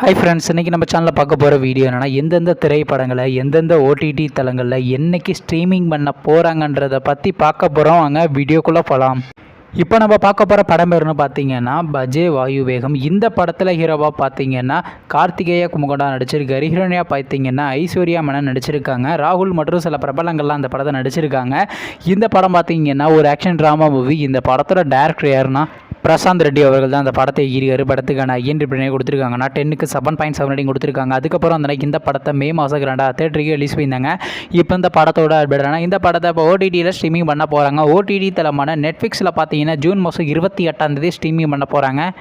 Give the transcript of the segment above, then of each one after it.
Hi friends, இன்றைக்கி நம்ம சேனலில் பார்க்க போகிற வீடியோ என்னென்னா எந்தெந்த திரைப்படங்களை எந்தெந்த ஓடிடி தளங்களில் என்றைக்கு ஸ்ட்ரீமிங் பண்ண போகிறாங்கன்றதை பற்றி பார்க்க போகிறோம். வாங்க வீடியோக்குள்ளே போகலாம். இப்போ நம்ம பார்க்க போகிற படம் பேருன்னு பார்த்தீங்கன்னா பஜே வாயு வேகம். இந்த படத்தில் ஹீரோவாக பார்த்தீங்கன்னா கார்த்திகேய குமுகடா நடிச்சிருக்காரு. ஹீரோனியாக பார்த்தீங்கன்னா ஐஸ்வர்யா மேனன் நடிச்சிருக்காங்க. ராகுல் மற்றும் சில பிரபலங்கள்லாம் அந்த படத்தை நடிச்சிருக்காங்க. இந்த படம் பார்த்தீங்கன்னா ஒரு ஆக்ஷன் ட்ராமா மூவி. இந்த படத்தோட டேரக்டர் யாருன்னா பிரசாந்த் ரெட்டி அவர்கள் தான் அந்த படத்தை ஈரியாரு. படத்துக்கான IMDb கொடுத்துருக்காங்கன்னா 10க்கு 7.7 ரேட்டிங் கொடுத்துருக்காங்க. அதுக்கப்புறம் அந்த இந்த படத்தை மே மாதம் தேட்டருக்கு ரிலீஸ் பண்ணியிருந்தாங்க. இப்போ இந்த படத்தோட அப்டேட்னா இந்த படத்தை இப்போ ஓடிடியில் ஸ்ட்ரீமிங் பண்ண போகிறாங்க. ஓடிடி தளமான நெட்ஃப்ளிக்ஸில் பார்த்தீங்கன்னா ஜூன் மாதம் 28 ஸ்ட்ரீமிங் பண்ண போகிறாங்க.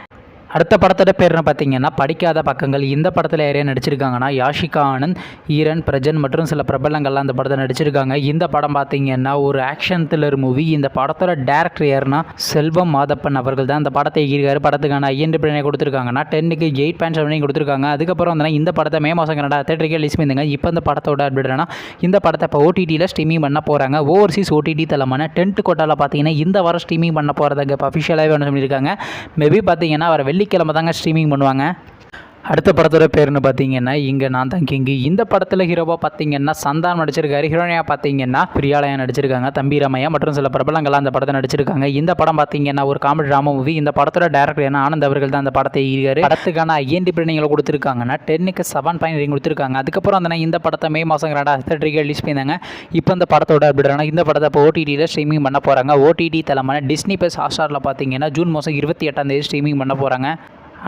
அடுத்த படத்தோட பேர்னு பார்த்தீங்கன்னா படிக்காத பக்கங்கள். இந்த படத்தில் யாரையா நடிச்சிருக்காங்கன்னா யாஷிகா ஆனந்த், ஈரன் பிரஜன் மற்றும் சில பிரபலங்கள்லாம் அந்த படத்தை நடிச்சிருக்காங்க. இந்த படம் பார்த்தீங்கன்னா ஒரு ஆக்ஷன் த்ரில்லர் மூவி. இந்த படத்தோட டேரக்டர் யாருன்னா செல்வம் மாதப்பன் அவர்கள் தான் அந்த படத்தை ஈர்க்காரு. படத்துக்கான IMDb கொடுத்துருக்காங்கன்னா 10க்கு 8.7 கொடுத்துருக்காங்க. அதுக்கப்புறம் இந்த படத்தை மே மாதம் தேட்டருக்கு ரிலீஸ் பண்ணியிருந்தாங்க. இப்போ இந்த படத்தோட அப்டேட்னா இந்த படத்தை இப்போ ஓடிடியில் ஸ்ட்ரீமிங் பண்ண போகிறாங்க. ஓவர்சீஸ் ஓடிடி தளமான டென்ட் கோட்டாவில் பார்த்தீங்கன்னா இந்த வாரம் ஸ்ட்ரீமிங் பண்ண போகிறதுக்கு இப்போ அஃபிஷியலாகவே ஒன்று சொல்லியிருக்காங்க. மேபி பார்த்தீங்கன்னா வர வெள்ளிக்கிழமை தாங்க ஸ்ட்ரீமிங் பண்ணுவாங்க. அடுத்த படத்தோட பேர்னு பார்த்தீங்கன்னா இங்கே நான் தான் கிங்கு. இந்த படத்தில் ஹீரோவாக பார்த்தீங்கன்னா சந்தானம் நடிச்சிருக்காரு. ஹீரோனியாக பார்த்தீங்கன்னா பிரியாலயா நடிச்சிருக்காங்க. தம்பி ரமையா மற்றும் சில பிரபலங்கள்லாம் அந்த படத்தை நடிச்சிருக்காங்க. இந்த படம் பார்த்தீங்கன்னா ஒரு காமெடி ட்ராமா மூவி. இந்த படத்தோட டேரக்டர் என்ன ஆனந்த் அவர்கள் தான் அந்த படத்தை ஈர்க்காரு. படத்துக்கான IMDb கொடுத்துருக்காங்கன்னா 10க்கு 7.9 கொடுத்துருக்காங்க. அதுக்கப்புறம் இந்த படத்தை மே மாதம் தேட்டருக்கு ரிலீஸ் பண்ணியிருந்தாங்க. இப்போ இந்த படத்தோட அப்படின்னா இந்த படத்தை இப்போ ஓடிடியில் ஸ்ட்ரீமிங் பண்ண போகிறாங்க. ஓடிடி தளமான டிஸ்னி + ஹாட்ஸ்டாரில் பார்த்தீங்கன்னா ஜூன் மாதம் 28 ஸ்ட்ரீமிங் பண்ண போகிறாங்க.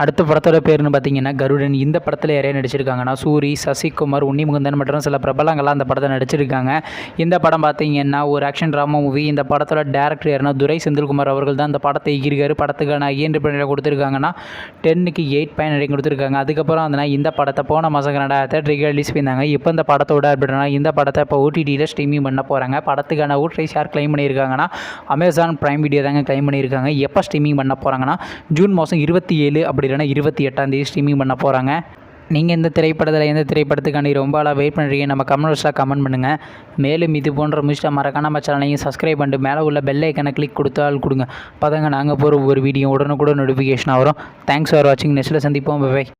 அடுத்த படத்தோட பேர்னு பார்த்தீங்கன்னா கருடன். இந்த படத்தில் யாரையா நடிச்சிருக்காங்கன்னா சூரி, சசிகுமார், உன்னிமுகுந்தன் மற்றும் சில பிரபலங்கள்லாம் அந்த படத்தை நடிச்சிருக்காங்க. இந்த படம் பார்த்தீங்கன்னா ஒரு ஆக்ஷன் ட்ராமா மூவி. இந்த படத்தோட டேரக்டர் யாருன்னா துரை செந்தில்குமார் அவர்கள் தான் அந்த படத்தை ஈர்க்காரு. படத்துக்கான IMDb கொடுத்துருக்காங்கன்னா 10க்கு 8.9 கொடுத்துருக்காங்க. அதுக்கப்புறம் இந்த படத்தை போன மாதம் தேட்டருக்கு ரிலீஸ் பண்ணியிருந்தாங்க. இப்போ இந்த படத்தோட அப்படின்னா இந்த படத்தை இப்போ ஓடிடியில் ஸ்ட்ரீமிங் பண்ண போகிறாங்க. படத்துக்கான ஓட்ரைஸ் யார் கிளைம் பண்ணியிருக்காங்கன்னா அமேசான் பிரைம் வீடியோ தாங்க கிளைம் பண்ணியிருக்காங்க. எப்போ ஸ்ட்ரீமிங் பண்ண போகிறாங்கன்னா ஜூன் மாதம் 27 அப்படி இல்லைனா 28 ஸ்ட்ரீமிங் பண்ண போகிறாங்க. நீங்கள் இந்த திரைப்படத்தில் எந்த திரைப்படத்துக்காண்டி ரொம்ப ஆளாக வெயிட் பண்ணுறீங்க நம்ம கமெண்ட் பாக்ஸில் கமெண்ட் பண்ணுங்கள். மேலும் இது போன்ற மிஸ்டா மறக்காம நம்ம சேனலையும் சப்ஸ்கிரைப் பண்ணிட்டு மேலே உள்ள பெல் ஐக்கனை கிளிக் கொடுத்தால் கொடுங்க. பார்த்தாங்க நாங்கள் போகிற ஒரு வீடியோ உடனுக்குடன் நோட்டிஃபிகேஷனாக வரும். தேங்க்ஸ் ஃபார் வாட்சிங். நெக்ஸ்ட்டில் சந்திப்போம். பை.